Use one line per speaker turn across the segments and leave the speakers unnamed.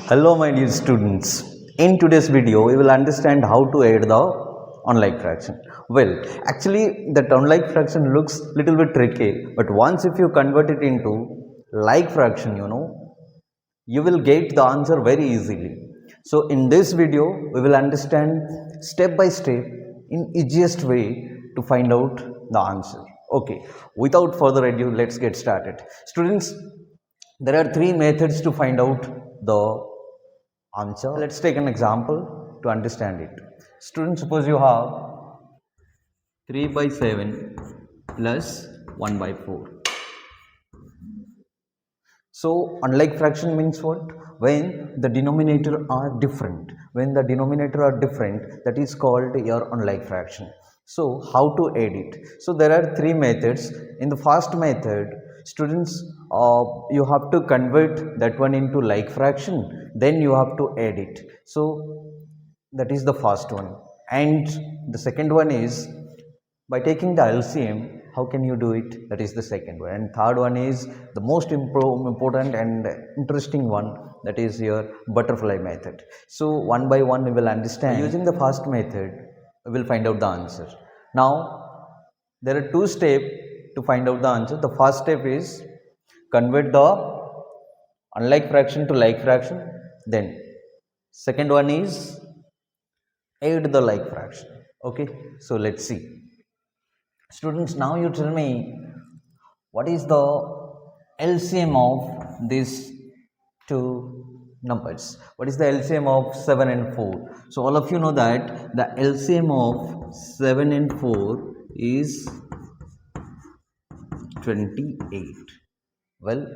Hello my dear students, in today's video we will understand how to add the unlike fraction. Well, actually that unlike fraction looks little bit tricky, but once if you convert it into like fraction, you will get the answer very easily. So in this video we will understand step by step in easiest way to find out the answer. Okay, without further ado, let's get started. Students, there are three methods to find out the answer. Let's take an example to understand it. Students, suppose you have 3 by 7 plus 1 by 4. So unlike fraction means what? When the denominator are different. When the denominator are different, that is called your unlike fraction. So how to add it? So there are three methods. In the first method, students, you have to convert that one into like fraction, then you have to add it. So that is the first one. And the second one is by taking the LCM. How can you do it? That is the second one. And third one is the most important and interesting one, that is your butterfly method. So one by one we will understand. Using the first method, we will find out the answer. Now there are two steps to find out the answer. The first step is convert the unlike fraction to like fraction. Then second one is add the like fraction. Okay, so let's see. Students, now you tell me what is the LCM of these two numbers. What is the LCM of 7 and 4? So all of you know that the LCM of 7 and 4 is 28. Well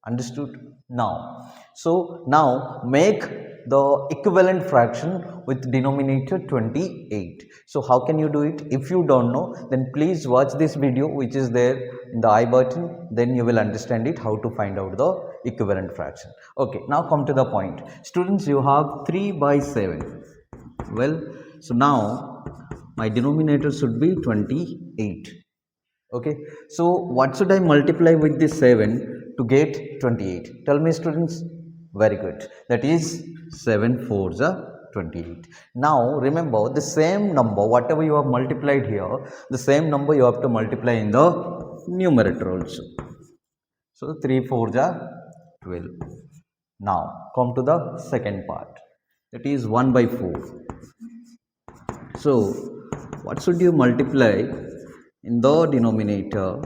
understood? Now, so now make the equivalent fraction with denominator 28. So how can you do it? If you don't know, then please watch this video which is there in the I button, then you will understand it how to find out the equivalent fraction. Okay, now come to the point. Students, you have 3 by 7. Well, so now my denominator should be 28. Okay, so what should I multiply with this 7 to get 28? Tell me, students. Very good. That is 7 4s are 28. Now remember, the same number whatever you have multiplied here, the same number you have to multiply in the numerator also. So 3 4s are 12. Now come to the second part, that is 1 by 4. So what should you multiply in the denominator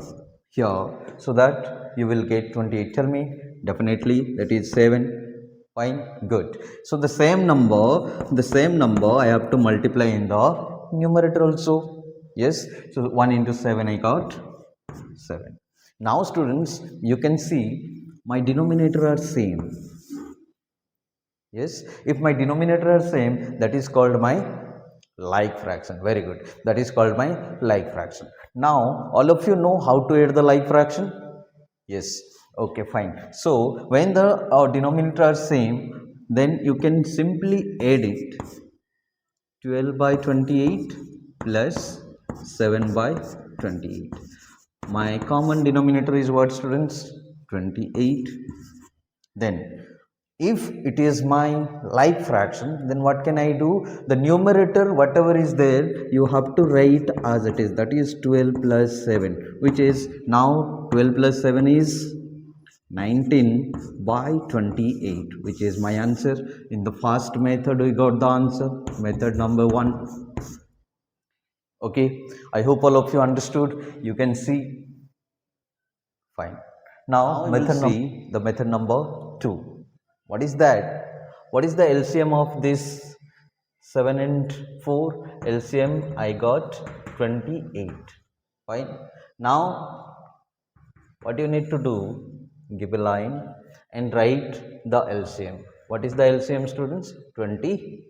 here so that you will get 28? Tell me. Definitely that is 7. Fine, good. So the same number I have to multiply in the numerator also. Yes, so 1 into 7 I got 7. Now students, you can see my denominator are same. Yes, if my denominator are same, that is called my like fraction. Very good. That is called my like fraction. Now all of you know how to add the like fraction? Yes. Okay, fine. So when the denominator are same, then you can simply add it. 12 by 28 plus 7 by 28. My common denominator is what, students? 28. Then if it is my like fraction, then what can I do? The numerator whatever is there, you have to write as it is, that is 12 plus 7, which is now 12 plus 7 is 19 by 28, which is my answer. In the first method we got the answer, method number 1. Okay, I hope all of you understood. You can see. Fine. Now the method number 2. What is that? What is the LCM of this 7 and 4? LCM I got 28. Fine. Now what you need to do? Give a line and write the LCM. What is the LCM, students? 28.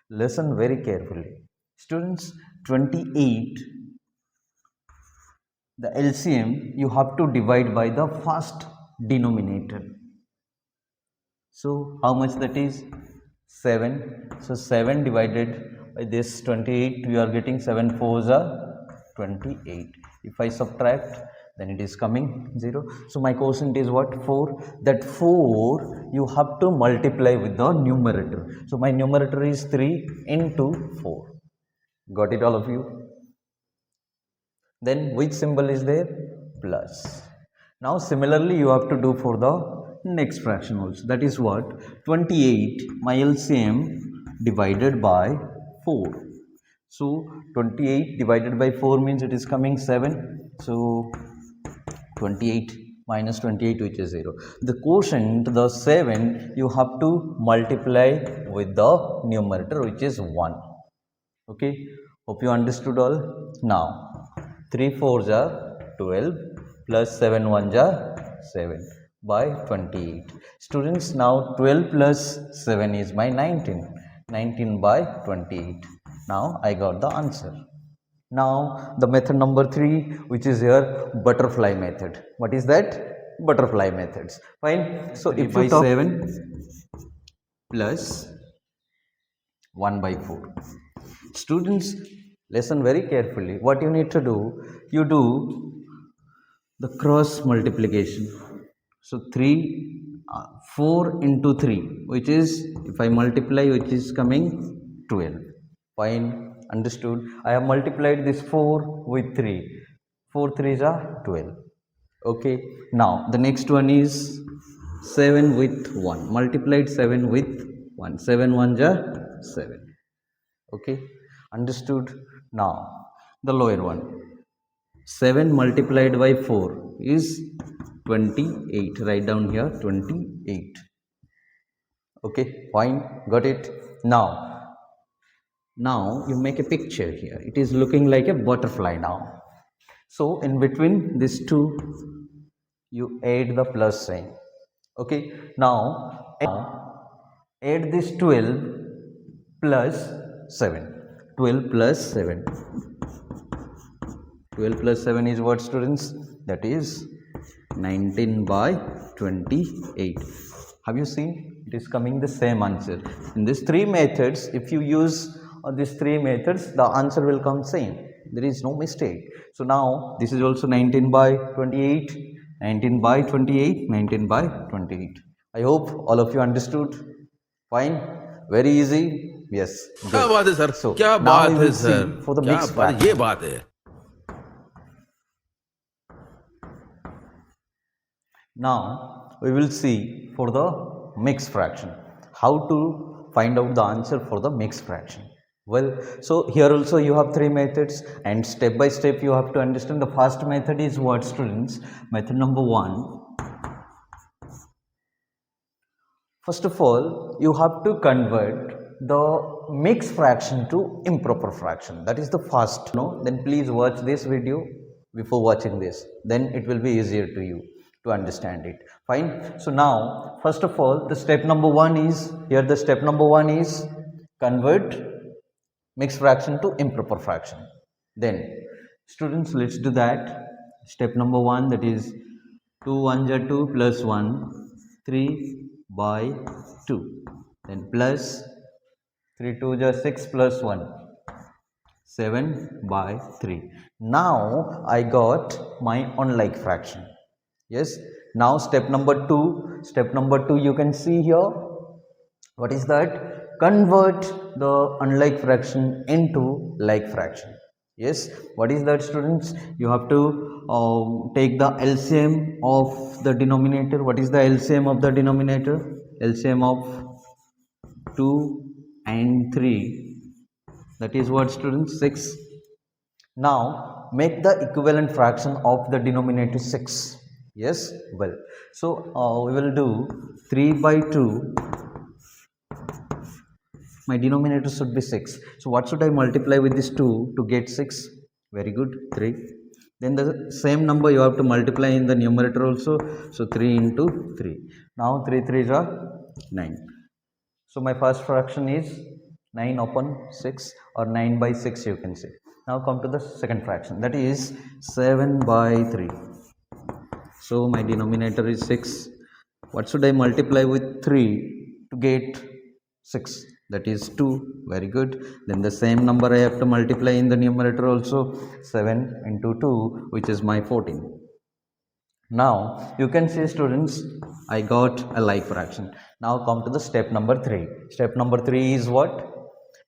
Listen very carefully. Students, 28, the LCM you have to divide by the first denominator. So how much that is? 7. So 7 divided by this 28, we are getting 7 4s are 28. If I subtract, then it is coming 0. So my quotient is what? 4. That 4 you have to multiply with the numerator. So my numerator is 3 into 4. Got it all of you? Then which symbol is there? Plus. Now similarly you have to do for the next fraction also. That is what? 28 my LCM divided by 4. So 28 divided by 4 means it is coming 7. So 28 minus 28, which is 0. The quotient, the 7, you have to multiply with the numerator, which is 1. Okay, hope you understood all. Now 3 4s are 12 plus 7 1s are 7 by 28. Students, now 12 plus 7 is my 19. 19 by 28. Now I got the answer. Now the method number 3, which is here butterfly method. What is that? Butterfly methods. Fine. So if you talk 7 plus 1 by 4. Students, listen very carefully. What you need to do, you do the cross multiplication. So 4 into 3, which is, if I multiply, which is coming 12. Fine. Understood? I have multiplied this 4 with 3. 4 3s are 12. Okay. Now the next one is 7 with 1. Multiplied 7 with 1. 7 1s are 7. Okay. Understood? Now the lower one. 7 multiplied by 4 is 28. Write down here 28. Okay. Fine. Got it? Now you make a picture here. It is looking like a butterfly now. So in between these two, you add the plus sign. Okay. Now add this 12 plus 7. 12 plus 7. 12 plus 7 is what, students? That is 19 by 28. Have you seen? It is coming the same answer. In these 3 methods, if you use these 3 methods, the answer will come same. There is no mistake. So now this is also 19 by 28, 19 by 28, 19 by 28. I hope all of you understood. Fine. Very easy. Yes.
क्या बात है sir?
So
क्या
now
बात
we
है
will see
sir?
for the
क्या
mixed
बात?
fraction.
ये बात है.
Now we will see for the mixed fraction how to find out the answer for the mixed fraction. Well, so here also you have 3 methods, and step by step you have to understand. The first method is what, students? Method number 1. First of all, you have to convert the mixed fraction to improper fraction. That is the first. No, then please watch this video before watching this. Then it will be easier to you to understand it. Fine. So now, first of all, the step number 1 is here. The step number 1 is convert mixed fraction to improper fraction. Then, students, let's do that. Step number 1, that is 2 1s are 2 plus 1, 3 by 2. Then plus 3 2s are 6 plus 1, 7 by 3. Now I got my unlike fraction. Yes. Now step number 2. Step number 2, you can see here. What is that? Convert the unlike fraction into like fraction. Yes. What is that, students? You have to take the LCM of the denominator. What is the LCM of the denominator? LCM of 2 and 3. That is what, students? 6. Now make the equivalent fraction of the denominator 6. Yes. Well, so we will do 3 by 2. My denominator should be 6. So what should I multiply with this 2 to get 6? Very good. 3. Then the same number you have to multiply in the numerator also. So 3 into 3. Now 3 3s are 9. So my first fraction is 9 upon 6, or 9 by 6 you can say. Now come to the second fraction, that is 7 by 3. So my denominator is 6. What should I multiply with 3 to get 6? That is 2. Very good. Then the same number I have to multiply in the numerator also. 7 into 2, which is my 14. Now you can see students, I got a like fraction. Now come to the step number 3. Step number 3 is what?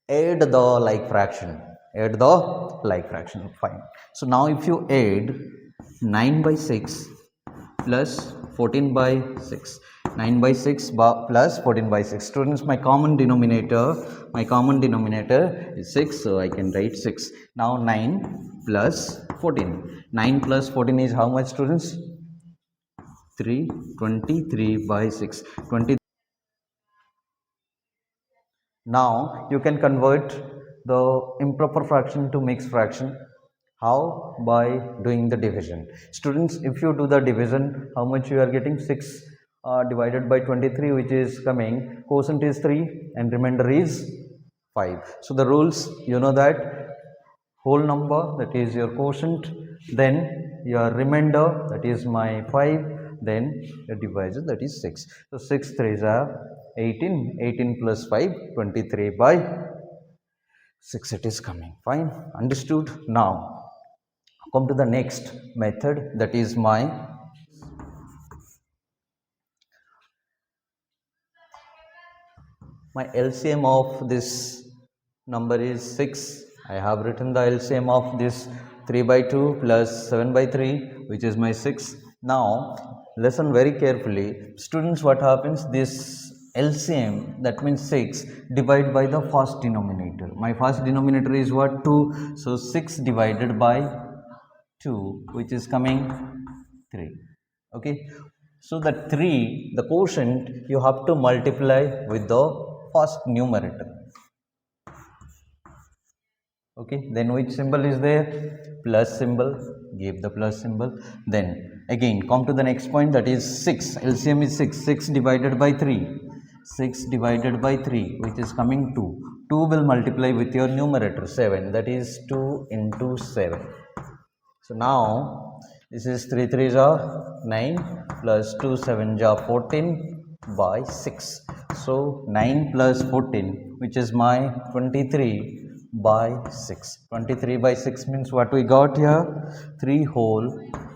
Add the like fraction. Add the like fraction. Fine. So now if you add 9 by 6 plus 14 by 6, 9 by 6 plus 14 by 6, students, my common denominator is 6, so I can write 6. Now 9 plus 14, 9 plus 14 is how much, students? 3, 23 by 6, 20. Now you can convert the improper fraction to mixed fraction. How? By doing the division. Students, if you do the division, how much you are getting? 6 divided by 23, which is coming, quotient is 3 and remainder is 5. So the rules, you know that whole number, that is your quotient, then your remainder, that is my 5, then your divisor, that is 6. So 6 3s are 18, 18 plus 5, 23 by 6 it is coming. Fine, understood. Now come to the next method, that is my LCM of this number is 6. I have written the LCM of this 3 by 2 plus 7 by 3, which is my 6. Now listen very carefully, students. What happens? This LCM, that means 6, divide by the first denominator. My first denominator is what? 2. So 6 divided by 2, which is coming 3. Okay, so the 3, the quotient, you have to multiply with the first numerator. Okay, then which symbol is there? Plus symbol. Give the plus symbol. Then again come to the next point, that is 6. LCM is 6. 6 divided by 3, 6 divided by 3, which is coming 2. 2 will multiply with your numerator 7, that is 2 into 7. So now this is 3 3s are 9 plus 2 7s are 14 by 6. So 9 plus 14, which is my 23 by 6. 23 by 6 means what we got here? 3 whole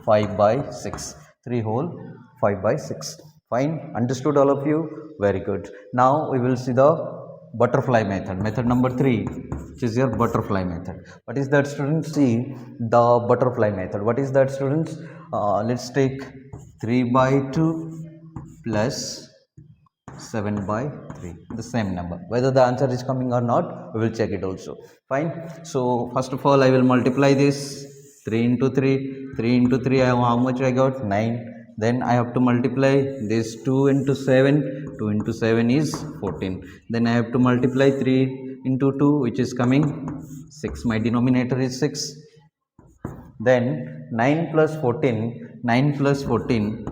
5 by 6. 3 whole 5 by 6. Fine, understood all of you? Very good. Now we will see the butterfly method, method number 3, which is your butterfly method. What is that, students? See the butterfly method. What is that, students? Let's take 3 by 2 plus 7 by 3, the same number. Whether the answer is coming or not, we will check it also. Fine. So first of all, I will multiply this 3 into 3. 3 into 3, how much I got? 9. Then I have to multiply this 2 into 7. 2 into 7 is 14. Then I have to multiply 3 into 2, which is coming 6. My denominator is 6. Then 9 plus 14, 9 plus 14,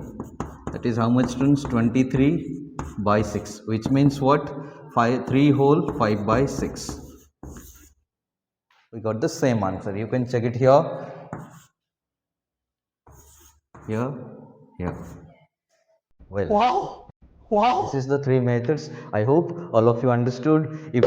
that is how much, students? 23 by 6, which means what? 3 whole 5 by 6. We got the same answer. You can check it here, here, here. Well, wow, this is the 3 methods. I hope all of you understood. If